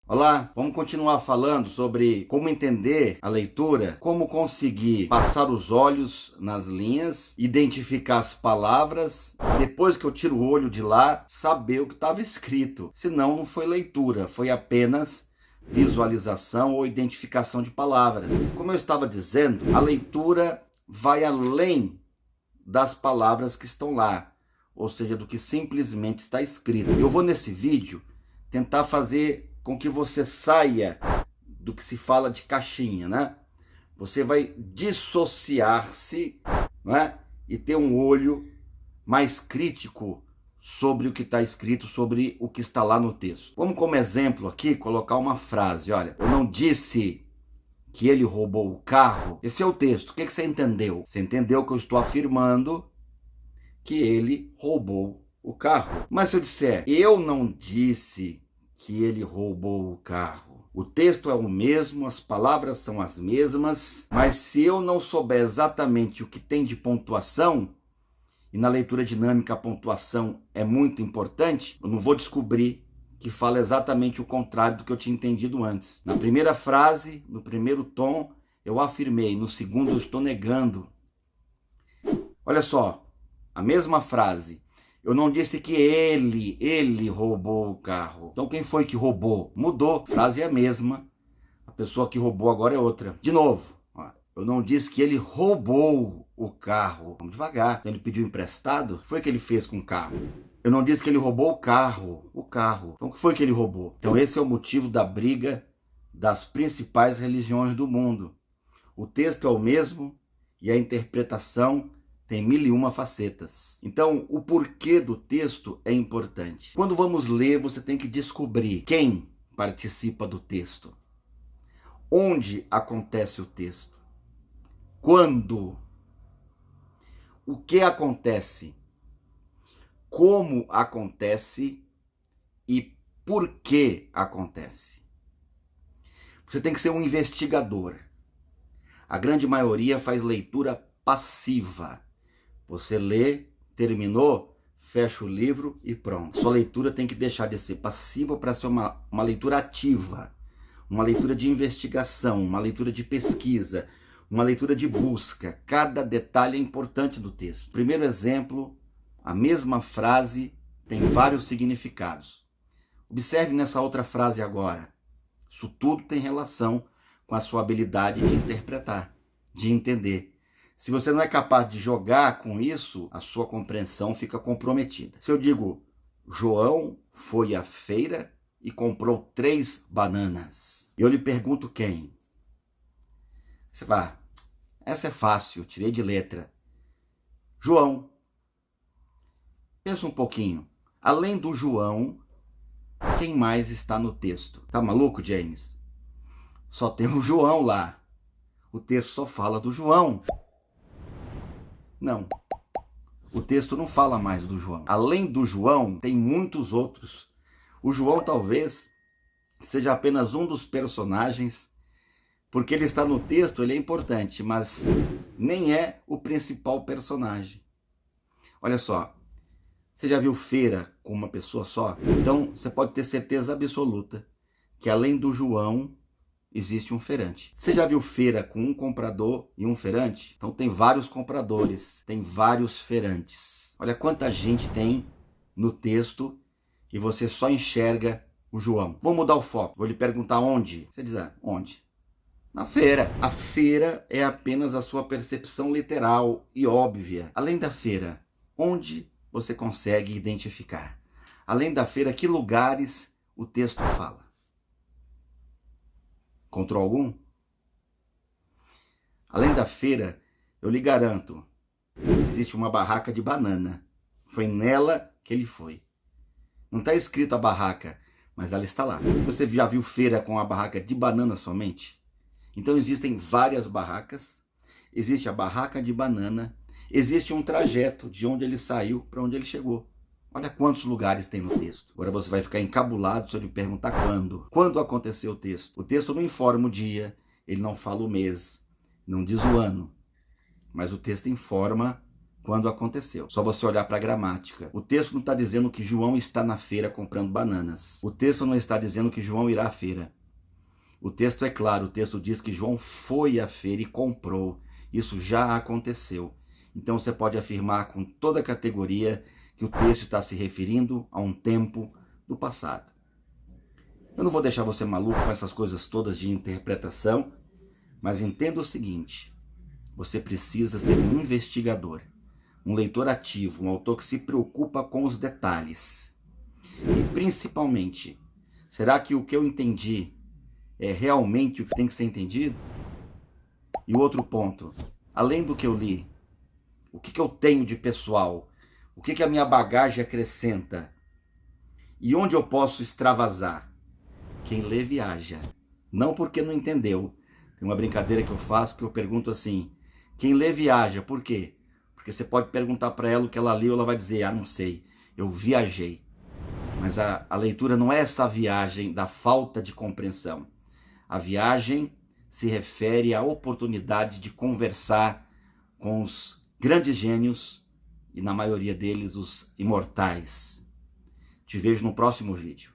Olá, vamos continuar falando sobre como entender a leitura, como conseguir passar os olhos nas linhas, identificar as palavras, depois que eu tiro o olho de lá, saber o que estava escrito. Senão não foi leitura, foi apenas visualização ou identificação de palavras. Como eu estava dizendo, a leitura vai além das palavras que estão lá, ou seja, do que simplesmente está escrito. Eu vou nesse vídeo tentar fazer com que você saia do que se fala de caixinha, né? Você vai dissociar-se, né? E ter um olho mais crítico sobre o que está escrito, sobre o que está lá no texto. Vamos, como exemplo aqui, colocar uma frase. Olha, eu não disse que ele roubou o carro. Esse é o texto. O que você entendeu? Você entendeu que eu estou afirmando que ele roubou o carro. Mas se eu disser, eu não disse que ele roubou o carro. O texto é o mesmo, as palavras são as mesmas, mas se eu não souber exatamente o que tem de pontuação, e na leitura dinâmica a pontuação é muito importante, eu não vou descobrir que fala exatamente o contrário do que eu tinha entendido antes. Na primeira frase, no primeiro tom, eu afirmei, no segundo eu estou negando. Olha só, a mesma frase. Eu não disse que ele roubou o carro. Então quem foi que roubou? Mudou. A frase é a mesma. A pessoa que roubou agora é outra. De novo. Eu não disse que ele roubou o carro. Vamos devagar. Ele pediu emprestado. O que foi que ele fez com o carro? Eu não disse que ele roubou o carro. O carro. Então o que foi que ele roubou? Então esse é o motivo da briga das principais religiões do mundo. O texto é o mesmo e a interpretação tem 1001 facetas. Então, o porquê do texto é importante. Quando vamos ler, você tem que descobrir quem participa do texto, onde acontece o texto, quando, o que acontece, como acontece e por que acontece. Você tem que ser um investigador. A grande maioria faz leitura passiva. Você lê, terminou, fecha o livro e pronto. Sua leitura tem que deixar de ser passiva para ser uma leitura ativa, uma leitura de investigação, uma leitura de pesquisa, uma leitura de busca. Cada detalhe é importante do texto. Primeiro exemplo, a mesma frase tem vários significados. Observe nessa outra frase agora. Isso tudo tem relação com a sua habilidade de interpretar, de entender. Se você não é capaz de jogar com isso, a sua compreensão fica comprometida. Se eu digo, João foi à feira e comprou 3 bananas. Eu lhe pergunto quem? Você vai, essa é fácil, tirei de letra. João. Pensa um pouquinho. Além do João, quem mais está no texto? Tá maluco, James? Só tem o João lá. O texto só fala do João. Não, o texto não fala mais do João. Além do João, tem muitos outros. O João talvez seja apenas um dos personagens, porque ele está no texto, ele é importante, mas nem é o principal personagem. Olha só, você já viu feira com uma pessoa só? Então você pode ter certeza absoluta que além do João, existe um feirante. Você já viu feira com um comprador e um feirante? Então tem vários compradores, tem vários feirantes. Olha quanta gente tem no texto e você só enxerga o João. Vou mudar o foco, vou lhe perguntar onde. Você diz, onde? Na feira. A feira é apenas a sua percepção literal e óbvia. Além da feira, onde você consegue identificar? Além da feira, que lugares o texto fala? Encontrou algum? Além da feira, eu lhe garanto, existe uma barraca de banana. Foi nela que ele foi. Não está escrito a barraca, mas ela está lá. Você já viu feira com a barraca de banana somente? Então existem várias barracas. Existe a barraca de banana. Existe um trajeto de onde ele saiu para onde ele chegou. Olha quantos lugares tem no texto. Agora você vai ficar encabulado se eu lhe perguntar quando. Quando aconteceu o texto? O texto não informa o dia, ele não fala o mês, não diz o ano. Mas o texto informa quando aconteceu. Só você olhar para a gramática. O texto não está dizendo que João está na feira comprando bananas. O texto não está dizendo que João irá à feira. O texto é claro, o texto diz que João foi à feira e comprou. Isso já aconteceu. Então você pode afirmar com toda a categoria que o texto está se referindo a um tempo do passado. Eu não vou deixar você maluco com essas coisas todas de interpretação, mas entenda o seguinte: você precisa ser um investigador, um leitor ativo, um autor que se preocupa com os detalhes. E principalmente, será que o que eu entendi é realmente o que tem que ser entendido? E o outro ponto, além do que eu li, o que eu tenho de pessoal? O que a minha bagagem acrescenta? E onde eu posso extravasar? Quem lê viaja. Não porque não entendeu. Tem uma brincadeira que eu faço que eu pergunto assim: quem lê viaja, por quê? Porque você pode perguntar para ela o que ela leu, ela vai dizer: ah, não sei, eu viajei. Mas a leitura não é essa viagem da falta de compreensão. A viagem se refere à oportunidade de conversar com os grandes gênios e, na maioria deles, os imortais. Te vejo no próximo vídeo.